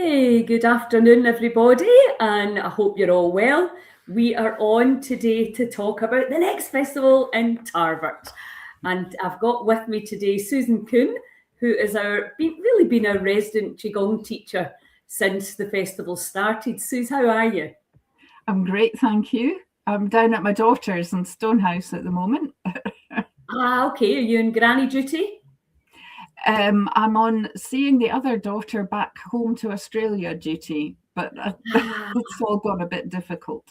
Hey, good afternoon, everybody, and I hope you're all well. We are on today to talk about the next festival in Tarbert. And I've got with me today Suse Coon, who is really been our resident Qigong teacher since the festival started. Suse, how are you? I'm great, thank you. I'm down at my daughter's in Stonehouse at the moment. Okay. Are you in granny duty? I'm on seeing the other daughter back home to Australia duty, but it's all got a bit difficult.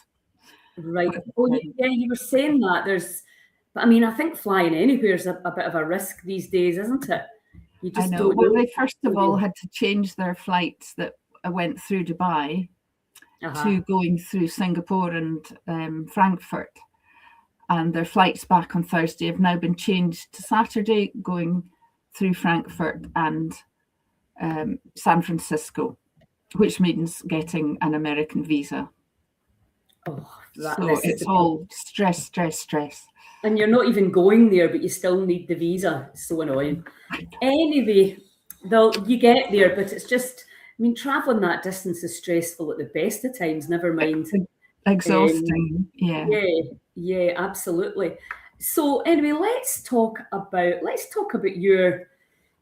Right. You were saying that but I mean, I think flying anywhere is a bit of a risk these days, isn't it? You I just know. don't Well, know. they first of all had to change their flights that went through Dubai to going through Singapore and Frankfurt. And their flights back on Thursday have now been changed to Saturday, going through Frankfurt and San Francisco, which means getting an American visa. So it's all stress. And you're not even going there, but you still need the visa. It's so annoying. Anyway, though you get there, but it's just, I mean, traveling that distance is stressful at the best of times, never mind. Exhausting, Yeah, absolutely. So anyway, let's talk about your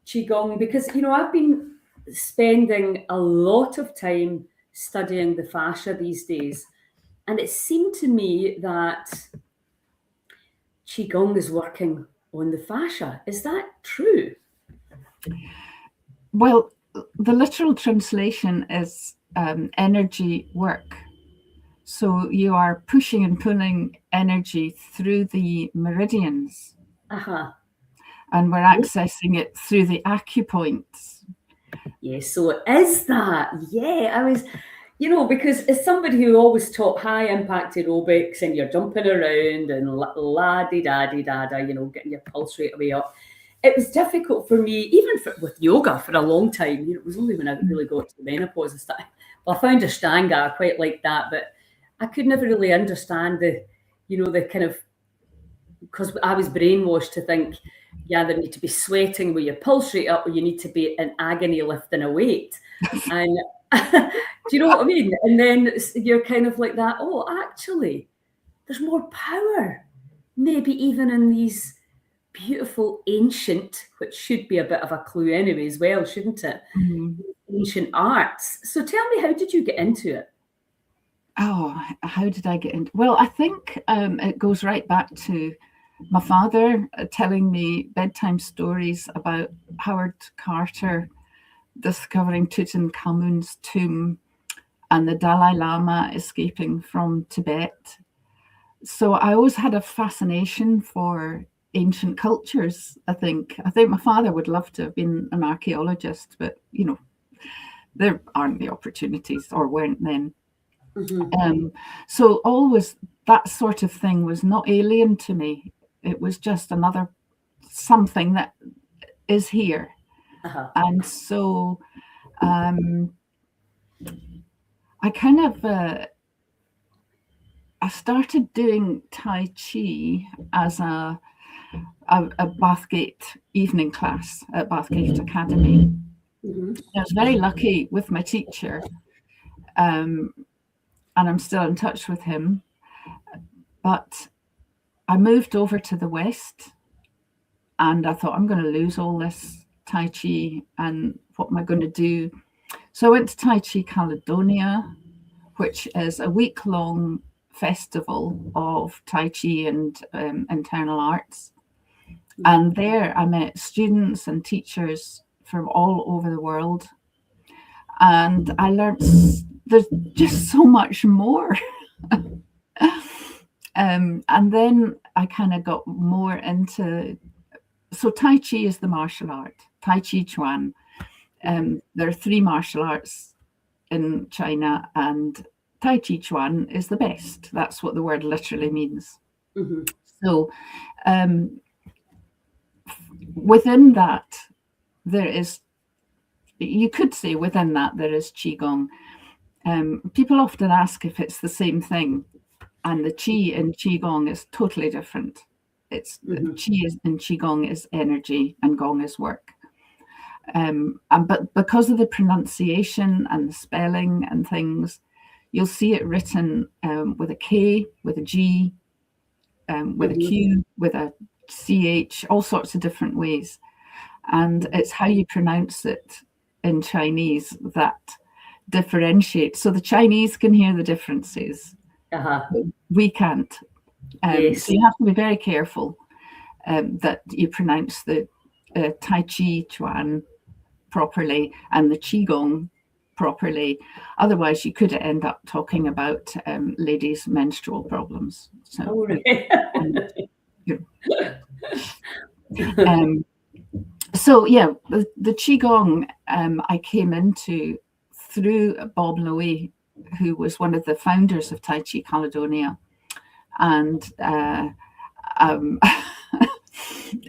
Qigong, because I've been spending a lot of time studying the fascia these days, and it seemed to me that Qigong is working on the fascia. Is that true? Well, the literal translation is energy work. So you are pushing and pulling energy through the meridians. And we're accessing it through the acupoints. Yeah, so it is that. Yeah, I was, because as somebody who always taught high impact aerobics and you're jumping around and la-di-da-di-da-da, getting your pulse rate way up, it was difficult for me, even with yoga for a long time. It was only when I really got to the menopause and stuff. Well, I found Ashtanga, I quite liked that, but I could never really understand the kind of, because I was brainwashed to think, yeah, there need to be sweating with your pulse rate up, or you need to be in agony lifting a weight. And do you know what I mean? And then you're kind of like that, oh, actually, there's more power, maybe even in these beautiful ancient, which should be a bit of a clue anyway as well, shouldn't it? Mm-hmm. Ancient arts. So tell me, how did you get into it? Oh, how did I get into? Well, I think it goes right back to my father telling me bedtime stories about Howard Carter discovering Tutankhamun's tomb and the Dalai Lama escaping from Tibet. So I always had a fascination for ancient cultures, I think. I think my father would love to have been an archaeologist, but, there aren't the opportunities, or weren't then. Mm-hmm. So always that sort of thing was not alien to me. It was just another something that is here. And so I kind of I started doing Tai Chi as a Bathgate evening class at Bathgate Academy. Mm-hmm. I was very lucky with my teacher, and I'm still in touch with him. But I moved over to the West, and I thought, I'm going to lose all this Tai Chi, and what am I going to do? So I went to Tai Chi Caledonia, which is a week-long festival of Tai Chi and internal arts. And there I met students and teachers from all over the world. And I learned there's just so much more. And then I kind of got more into, so Tai Chi is the martial art, Tai Chi Chuan. There are 3 martial arts in China, and Tai Chi Chuan is the best. That's what the word literally means. Mm-hmm. So within that, you could say within that there is Qigong. People often ask if it's the same thing, and the Qi in Qigong is totally different. It's Qi in Qigong is energy and Gong is work. But because of the pronunciation and the spelling and things, you'll see it written with a K, with a G, with a Q, with a CH, all sorts of different ways. And it's how you pronounce it in Chinese that differentiates. So the Chinese can hear the differences. We can't. Yes. So you have to be very careful that you pronounce the Tai Chi Chuan properly and the Qigong properly. Otherwise, you could end up talking about ladies' menstrual problems. So, so yeah, the Qigong I came into through Bob Lowy, who was one of the founders of Tai Chi Caledonia, and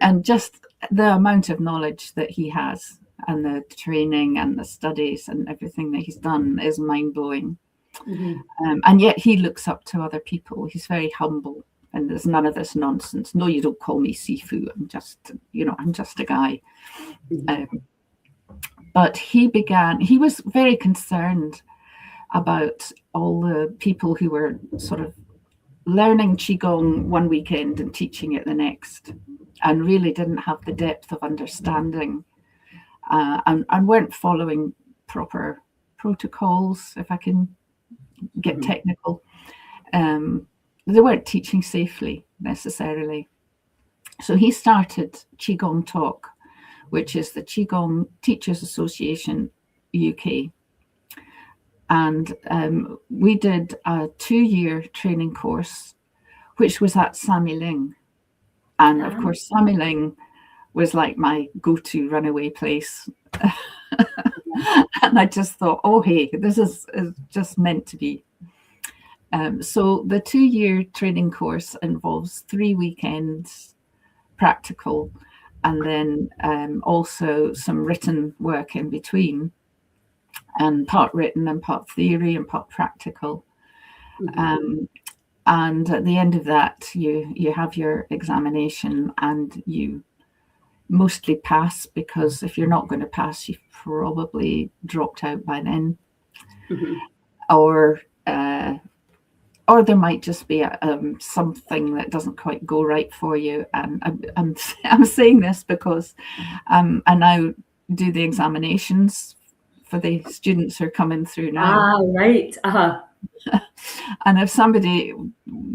and just the amount of knowledge that he has, and the training and the studies and everything that he's done is mind-blowing. And yet he looks up to other people. He's very humble, and there's none of this nonsense. No, you don't call me Sifu. I'm just a guy. But he was very concerned about all the people who were sort of learning Qigong one weekend and teaching it the next, and really didn't have the depth of understanding and weren't following proper protocols, if I can get technical. They weren't teaching safely necessarily. So he started Qigong Talk, which is the Qigong Teachers Association UK. And we did a 2-year training course, which was at Sammy Ling. And of course, Sammy Ling was like my go-to runaway place. And I just thought, oh, hey, this is just meant to be. So the 2-year training course involves 3 weekends practical, and then also some written work in between, and part written and part theory and part practical. And at the end of that, you have your examination, and you mostly pass, because if you're not going to pass, you've probably dropped out by then. Or there might just be something that doesn't quite go right for you. And I'm saying this because I now do the examinations for the students who are coming through now. Right. And if somebody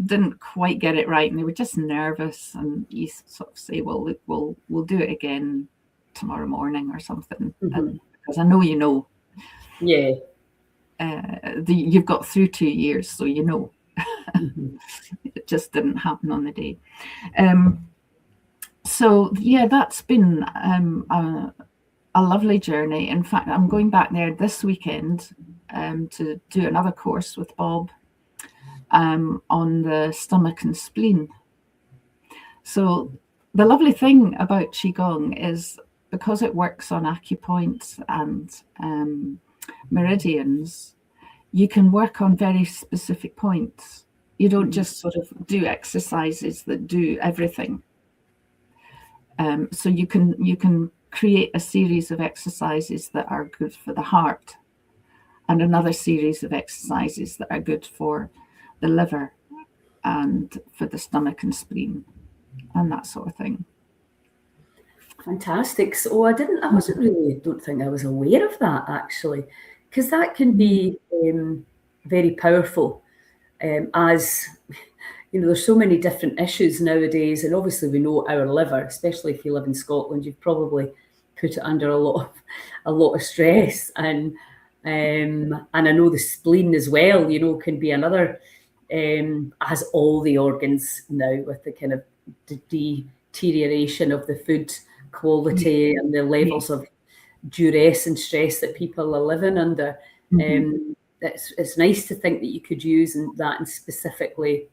didn't quite get it right and they were just nervous, and you sort of say, well, look, we'll do it again tomorrow morning or something, because I know you know. Yeah. You've got through 2 years, so you know. It just didn't happen on the day. So yeah, that's been a lovely journey. In fact, I'm going back there this weekend to do another course with Bob on the stomach and spleen. So the lovely thing about Qigong is, because it works on acupoints and meridians, you can work on very specific points. You don't just sort of do exercises that do everything. So you can create a series of exercises that are good for the heart, and another series of exercises that are good for the liver and for the stomach and spleen and that sort of thing. Fantastic. So I don't think I was aware of that, actually, because that can be very powerful. As you know, there's so many different issues nowadays, and obviously we know our liver, especially if you live in Scotland, you've probably put it under a lot of stress, and I know the spleen as well, you know, can be another, has all the organs now, with the kind of deterioration of the food quality and the levels of duress and stress that people are living under. It's nice to think that you could use that and specifically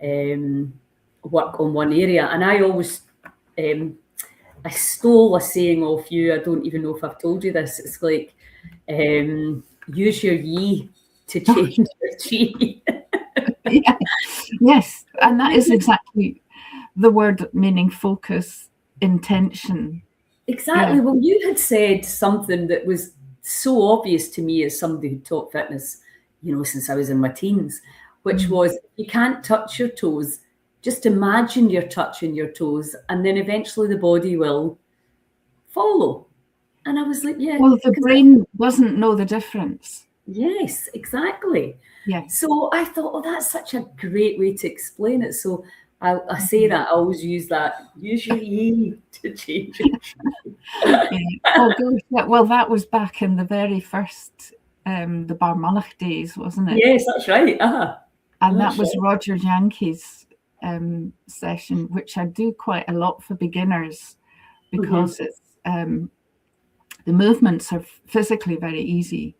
work on one area. And I always, I stole a saying off you. I don't even know if I've told you this. It's like, use your yi to change your chi. Yeah. Yes, and that is exactly the word, meaning focus, intention. Exactly. Well, you had said something that was so obvious to me as somebody who taught fitness, since I was in my teens, which was you can't touch your toes. Just imagine you're touching your toes, and then eventually the body will follow. And I was like, yeah. Well, the brain doesn't know the difference. Yes, exactly. Yes. So I thought, oh, that's such a great way to explain it. So I say that, I always use that, use your ye to change it. Oh, gosh. Well, that was back in the very first, the Bar Mulach days, wasn't it? Yes, that's right. And that was Roger Yankee's session, which I do quite a lot for beginners, because it's the movements are physically very easy,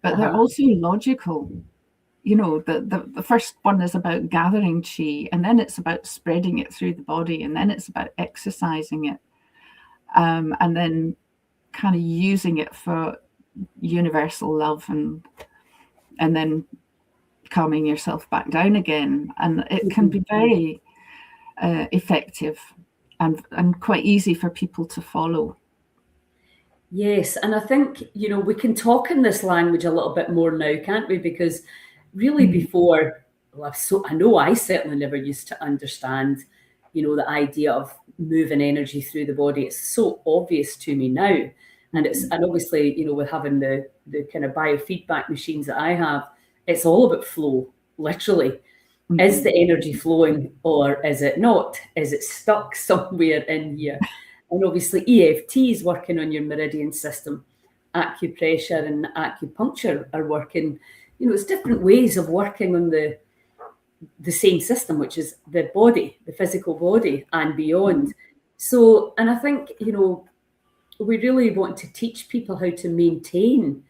but they're also logical. The first one is about gathering chi, and then it's about spreading it through the body, and then it's about exercising it, and then kind of using it for universal love, and then calming yourself back down again. And it can be very effective and quite easy for people to follow. Yes, and I think, we can talk in this language a little bit more now, can't we? Because really before, well, I know I certainly never used to understand, the idea of moving energy through the body. It's so obvious to me now. And obviously, with having the kind of biofeedback machines that I have, it's all about flow, literally. Is the energy flowing or is it not? Is it stuck somewhere in here? And obviously EFT is working on your meridian system. Acupressure and acupuncture are working, it's different ways of working on the same system, which is the body, the physical body and beyond. So, and I think, we really want to teach people how to maintain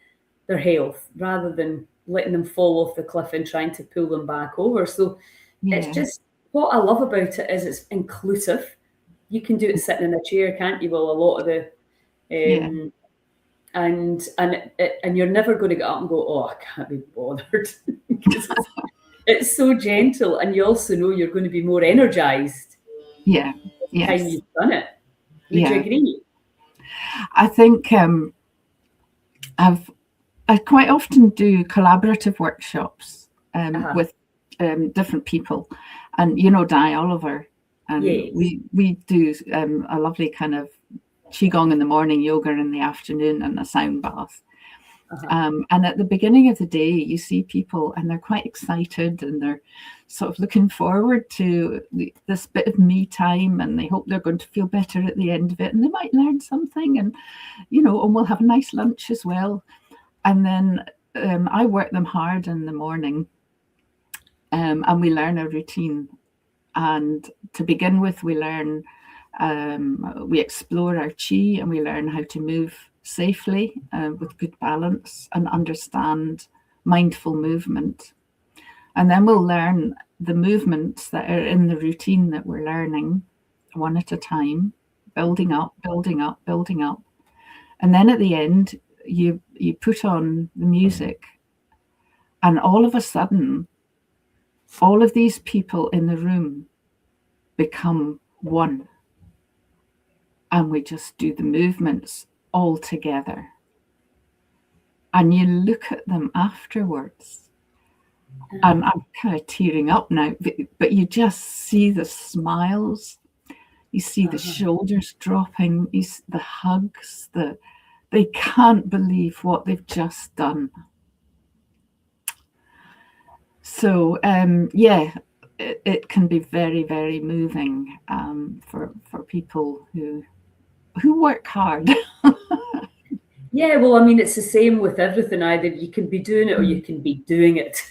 their health rather than letting them fall off the cliff and trying to pull them back over. So it's just, what I love about it is it's inclusive. You can do it sitting in a chair, can't you? Well, a lot of the, and you're never going to get up and go, oh, I can't be bothered. It's so gentle, and you also know you're going to be more energized. Yeah. Yes. Time you've done it. Would you agree? I think I quite often do collaborative workshops with different people, and Di Oliver, and we do a lovely kind of Qigong in the morning, yoga in the afternoon, and a sound bath. And at the beginning of the day, you see people and they're quite excited and they're sort of looking forward to this bit of me time, and they hope they're going to feel better at the end of it, and they might learn something, and and we'll have a nice lunch as well. And then I work them hard in the morning, and we learn a routine. And to begin with, we learn, we explore our chi, and we learn how to move safely with good balance and understand mindful movement. And then we'll learn the movements that are in the routine that we're learning one at a time, building up, building up, building up. And then at the end, you put on the music, and all of a sudden, all of these people in the room become one. And we just do the movements all together. And you look at them afterwards, and I'm kind of tearing up now, but you just see the smiles, you see the shoulders dropping, the hugs, they can't believe what they've just done. So it can be very, very moving for people who work hard. Yeah, well, I mean, it's the same with everything. Either you can be doing it or you can be doing it,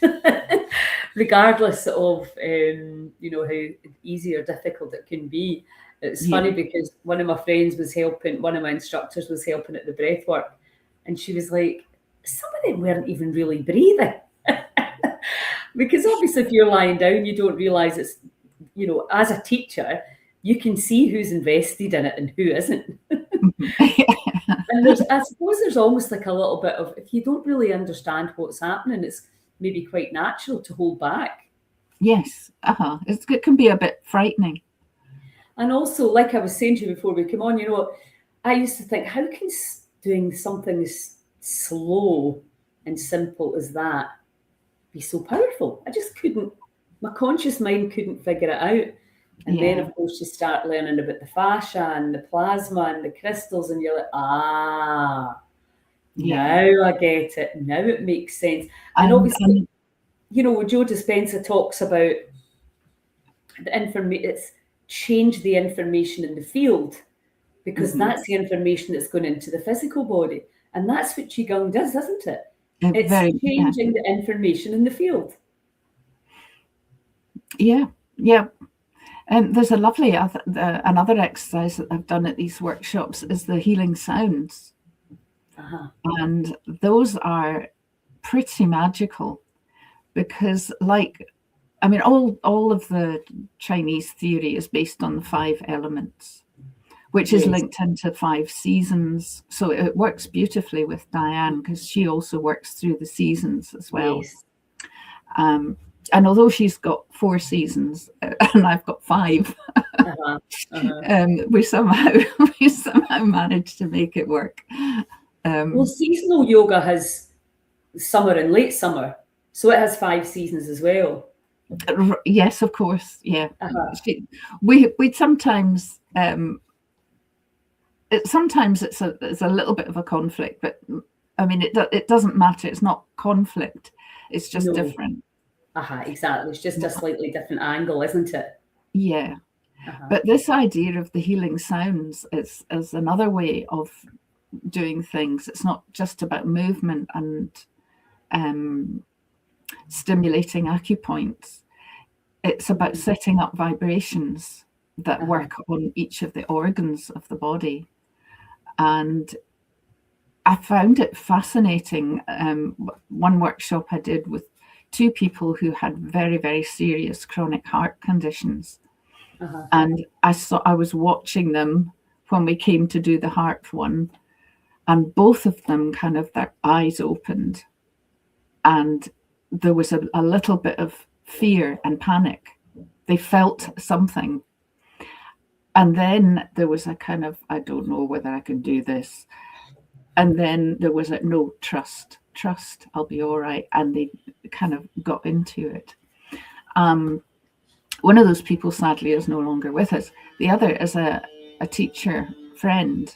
regardless of how easy or difficult it can be. It's funny because one of my friends was helping, one of my instructors was helping at the breath work, and she was like, some of them weren't even really breathing. Because obviously if you're lying down, you don't realize it's, as a teacher, you can see who's invested in it and who isn't. And I suppose there's almost like a little bit of, if you don't really understand what's happening, it's maybe quite natural to hold back. Yes, it can be a bit frightening. And also, like I was saying to you before we come on, I used to think, how can doing something as slow and simple as that be so powerful? I just couldn't, my conscious mind couldn't figure it out. And then, Yeah. of course, you start learning about the fascia and the plasma and the crystals, and you're like, Yeah. now I get it. Now it makes sense. And And obviously, when Joe Dispenza talks about the information, it's change the information in the field, because that's the information that's going into the physical body. And that's what Qigong does, isn't it? It's yeah. changing the information in the field. Yeah. Yeah. And there's a lovely another exercise that I've done at these workshops is the healing sounds. And those are pretty magical because, all of the Chinese theory is based on the 5 elements, which is linked into 5 seasons. So it works beautifully with Diane because she also works through the seasons as well. And although she's got 4 seasons and I've got 5, we somehow managed to make it work. Well, seasonal yoga has summer and late summer, so it has 5 seasons as well. Yes, of course. Yeah, we sometimes sometimes it's a little bit of a conflict, but I mean it doesn't matter. It's not conflict. It's just different. Exactly. It's just a slightly different angle, isn't it? Yeah. But this idea of the healing sounds is another way of doing things. It's not just about movement and stimulating acupoints. It's about setting up vibrations that work on each of the organs of the body. And I found it fascinating. One workshop I did with 2 people who had very, very serious chronic heart conditions. And I was watching them when we came to do the heart one, and both of them kind of their eyes opened, and there was a little bit of fear and panic. They felt something. And then there was a kind of, I don't know whether I can do this. And then there was a no, trust, I'll be all right. And they kind of got into it. One of those people, sadly, is no longer with us. The other is a teacher friend.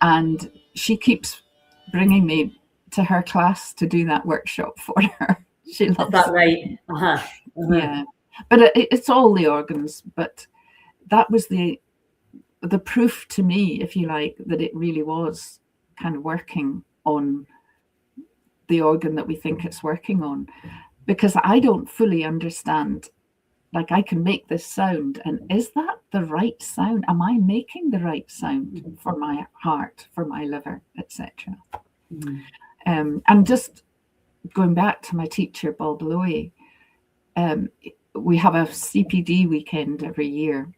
And she keeps bringing me to her class to do that workshop for her. She loves that, right? Yeah. But it's all the organs. But that was the proof to me, if you like, that it really was kind of working on the organ that we think it's working on. Because I don't fully understand. Like, I can make this sound, and is that the right sound? Am I making the right sound for my heart, for my liver, etc.? And just going back to my teacher, Bob Lowy, we have a CPD weekend every year.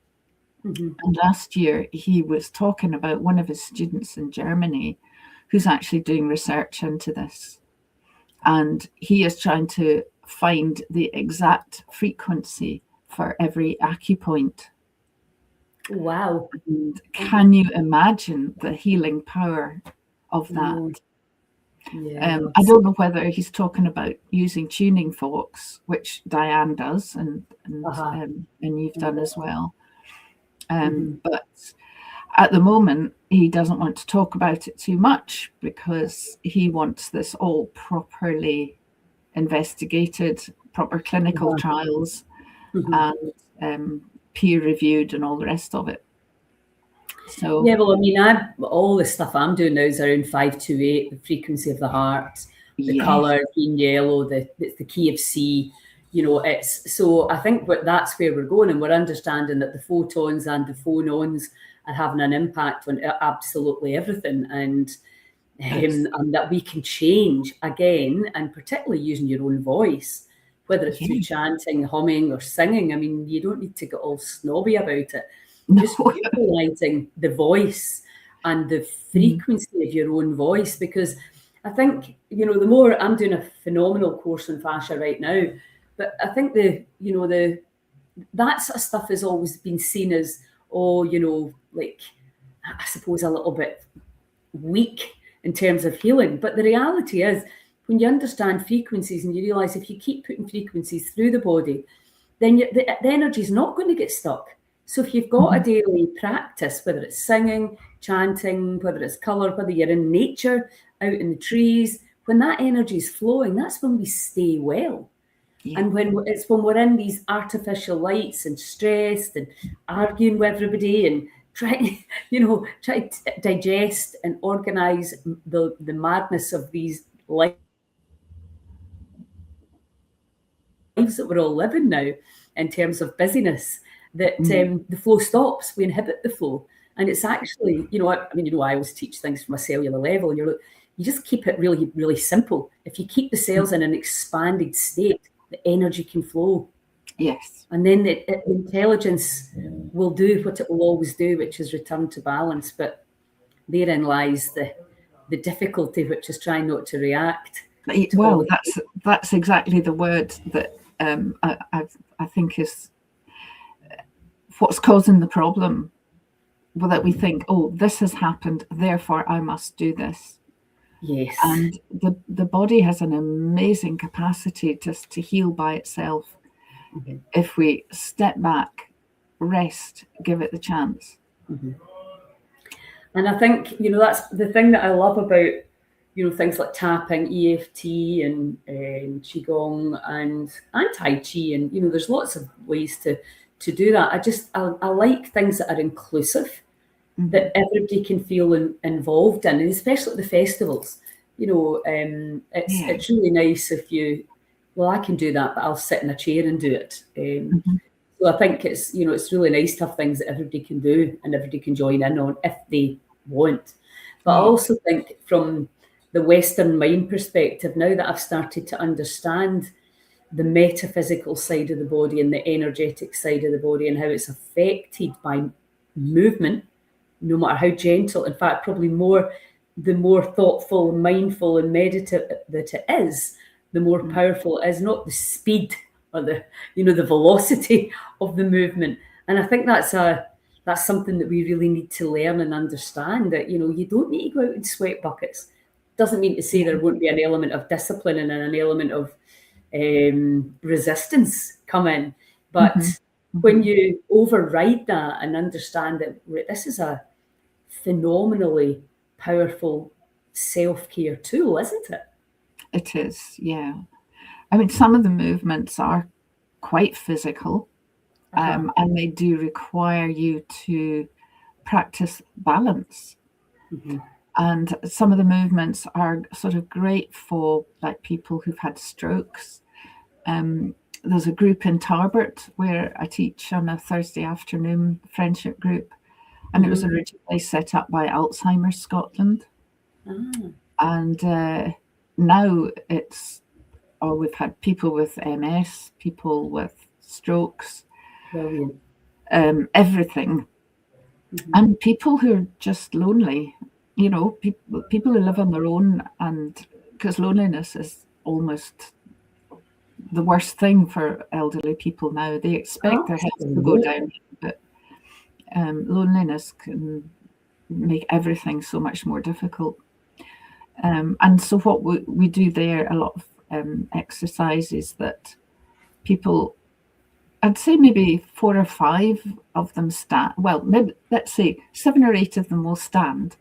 And last year he was talking about one of his students in Germany who's actually doing research into this. And he is trying to find the exact frequency for every acupoint. Wow. And can you imagine the healing power of that? I don't know whether he's talking about using tuning forks, which Diane does, and you've done as well. But at the moment, he doesn't want to talk about it too much because he wants this all properly investigated, proper clinical trials, and peer reviewed, and all the rest of it. So yeah, well, I mean, all the stuff I'm doing now is around 528, the frequency of the heart, the colour, green, yellow, it's the key of C. It's so I think that's where we're going, and we're understanding that the photons and the phonons are having an impact on absolutely everything, and that we can change again, and particularly using your own voice, whether it's through chanting, humming, or singing. I mean, you don't need to get all snobby about it. Just utilizing the voice and the frequency of your own voice, because I think, the more I'm doing a phenomenal course on fascia right now, but I think that sort of stuff has always been seen as, like I suppose, a little bit weak in terms of healing. But the reality is, when you understand frequencies and you realise if you keep putting frequencies through the body, then the energy is not going to get stuck. So if you've got a daily practice, whether it's singing, chanting, whether it's colour, whether you're in nature, out in the trees, when that energy is flowing, that's when we stay well. Yeah. And when we're in these artificial lights and stressed and arguing with everybody and trying to digest and organise the madness of these lives that we're all living now, in terms of busyness, that the flow stops. We inhibit the flow. And it's actually, I always teach things from a cellular level, and you just keep it really, really simple. If you keep the cells in an expanded state, the energy can flow. Yes. And then the intelligence will do what it will always do, which is return to balance. But therein lies the difficulty, which is trying not to react. Well, that's exactly the word that I think is what's causing the problem. Well, that we think, oh, this has happened, therefore I must do this. Yes. And the body has an amazing capacity just to heal by itself. Mm-hmm. If we step back, rest, give it the chance. Mm-hmm. And I think, that's the thing that I love about, things like tapping, EFT and Qigong and Tai Chi. And, there's lots of ways to do that. I like things that are inclusive, that everybody can feel involved in, and especially at the festivals. It's really nice if I can do that, but I'll sit in a chair and do it. So I think it's really nice to have things that everybody can do and everybody can join in on if they want. But I also think from the Western mind perspective, now that I've started to understand the metaphysical side of the body and the energetic side of the body and how it's affected by movement, no matter how gentle, in fact, probably the more thoughtful, mindful and meditative that it is, the more powerful it is, not the speed or the velocity of the movement. And I think that's something that we really need to learn and understand, that, you don't need to go out in sweat buckets. Doesn't mean to say there won't be an element of discipline and an element of resistance come in. But when you override that and understand that this is a phenomenally powerful self-care tool, isn't it? It is, yeah. I mean, some of the movements are quite physical, and they do require you to practice balance. And some of the movements are sort of great for like people who've had strokes. There's a group in Tarbert where I teach on a Thursday afternoon, friendship group, and it was originally set up by Alzheimer's Scotland. And now we've had people with MS, people with strokes, everything. And people who are just lonely, people who live on their own, and because loneliness is almost the worst thing for elderly people now. They expect their health to go down, but loneliness can make everything so much more difficult. And so what we do there, a lot of exercises that people, I'd say maybe 4 or 5 of them stand. Well, maybe, let's say 7 or 8 of them will stand.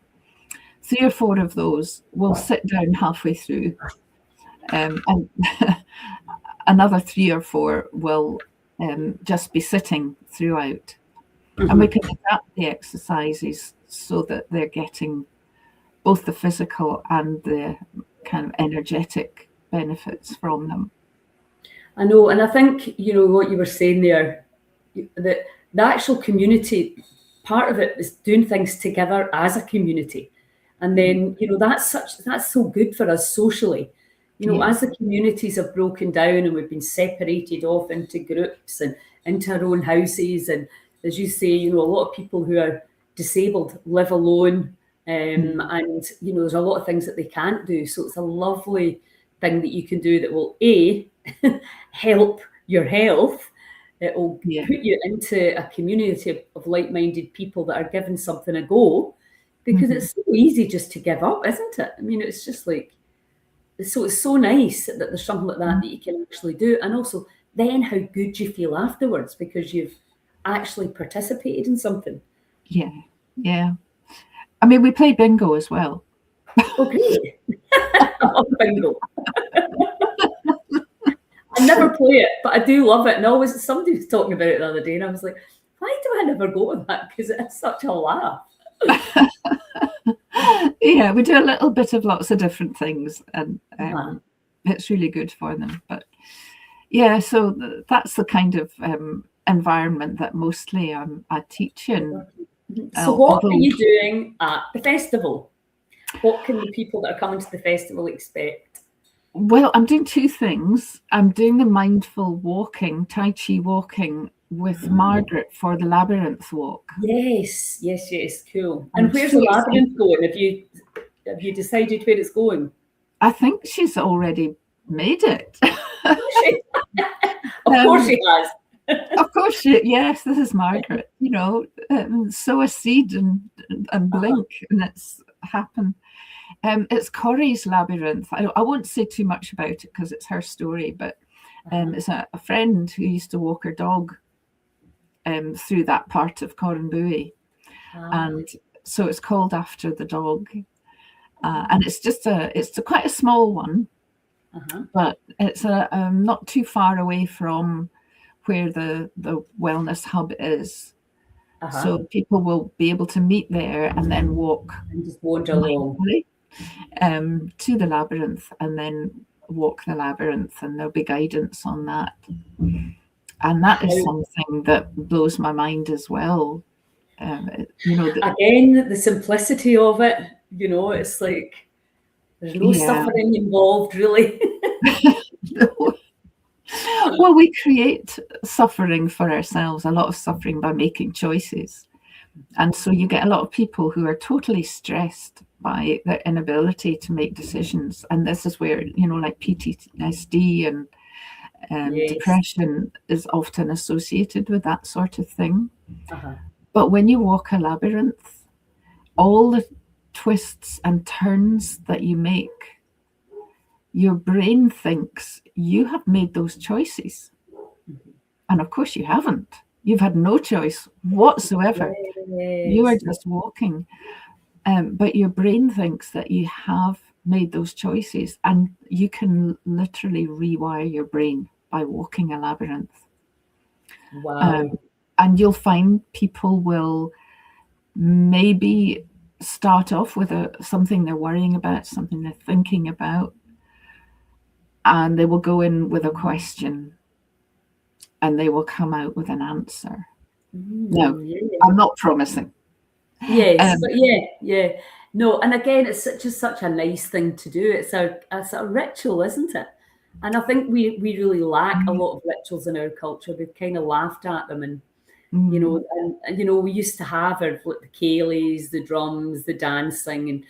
3 or 4 of those will sit down halfway through. And another 3 or 4 will just be sitting throughout. And we can adapt the exercises so that they're getting both the physical and the kind of energetic benefits from them. I know, and I think, what you were saying there, that the actual community, part of it is doing things together as a community. And then, that's so good for us socially. As the communities have broken down and we've been separated off into groups and into our own houses, and as you say, a lot of people who are disabled live alone, and there's a lot of things that they can't do. So it's a lovely thing that you can do that will help your health. It will put you into a community of like-minded people that are giving something a go, because it's so easy just to give up, isn't it? I mean, it's just like, it's so nice that there's something like that that you can actually do. And also then how good you feel afterwards because you've actually participated in something. Yeah, yeah. I mean, we play bingo as well. Oh, great. I love bingo. I never play it, but I do love it. And always, somebody was talking about it the other day, and I was like, why do I never go with that? Because it's such a laugh. Yeah, we do a little bit of lots of different things, and it's really good for them. But yeah, so that's the kind of environment that mostly I teach in. So what are you doing at the festival? What can the people that are coming to the festival expect? Well, I'm doing two things. I'm doing the mindful walking, Tai Chi walking with Margaret for the labyrinth walk. Yes, cool. And where's the labyrinth going? Have you decided where it's going? I think she's already made it. Of course she has. Of course, yes, this is Margaret. You know, sow a seed and blink, and it's happened. It's Corrie's labyrinth. I won't say too much about it because it's her story, but it's a friend who used to walk her dog through that part of Corranbuoy. And so it's called after the dog. And it's quite a small one, but it's not too far away from where the wellness hub is. So people will be able to meet there and then walk and just wander along to the labyrinth and then walk the labyrinth, and there'll be guidance on that. And that is something that blows my mind as well. Again, the simplicity of it, it's like there's no suffering involved, really. Well, we create suffering for ourselves, a lot of suffering by making choices. And so you get a lot of people who are totally stressed by their inability to make decisions. And this is where, like PTSD and depression is often associated with that sort of thing. But when you walk a labyrinth, all the twists and turns that you make, your brain thinks you have made those choices. And of course you haven't. You've had no choice whatsoever. You are just walking. But your brain thinks that you have made those choices, and you can literally rewire your brain by walking a labyrinth. Wow. And you'll find people will maybe start off with something they're worrying about, something they're thinking about, and they will go in with a question and they will come out with an answer. No, I'm not promising. Yes, but yeah. No, and again, it's just such a nice thing to do. It's a ritual, isn't it? And I think we really lack a lot of rituals in our culture. We've kind of laughed at them, and we used to have like the ceilidhs, the drums, the dancing,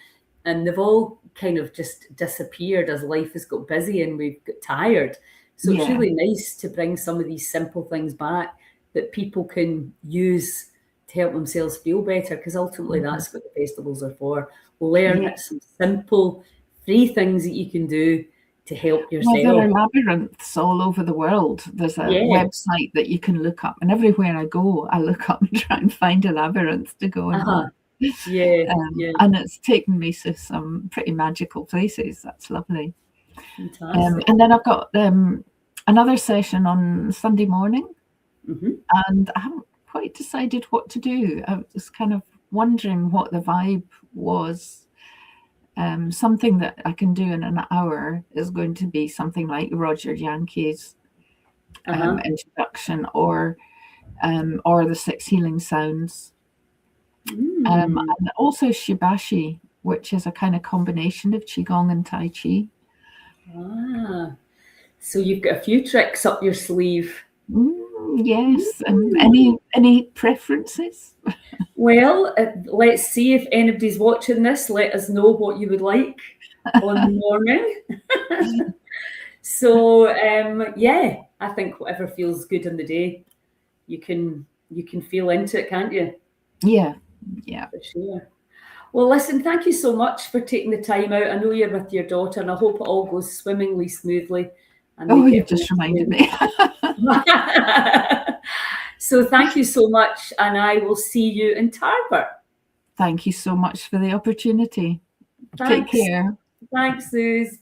and they've all kind of just disappeared as life has got busy and we've got tired. So it's really nice to bring some of these simple things back that people can use to help themselves feel better, because ultimately that's what the festivals are for. Learn some simple, free things that you can do to help yourself. Well, there are labyrinths all over the world. There's a website that you can look up, and everywhere I go, I look up and try and find a labyrinth to go and and it's taken me to some pretty magical places. That's lovely. And then I've got another session on Sunday morning, and I haven't quite decided what to do. I was kind of wondering what the vibe was. Something that I can do in an hour is going to be something like Roger Yankee's introduction, or the 6 healing sounds, and also Shibashi, which is a kind of combination of Qigong and Tai Chi. So you've got a few tricks up your sleeve. Yes. Any preferences? Well, let's see if anybody's watching this. Let us know what you would like on the morning. So I think whatever feels good in the day, you can feel into it, can't you? Yeah. For sure. Well, listen, thank you so much for taking the time out. I know you're with your daughter, and I hope it all goes swimmingly, smoothly. And Oh, they you get just reminded me. So thank you so much, and I will see you in Tarbert. Thank you so much for the opportunity. Thanks. Take care. Thanks, Suze.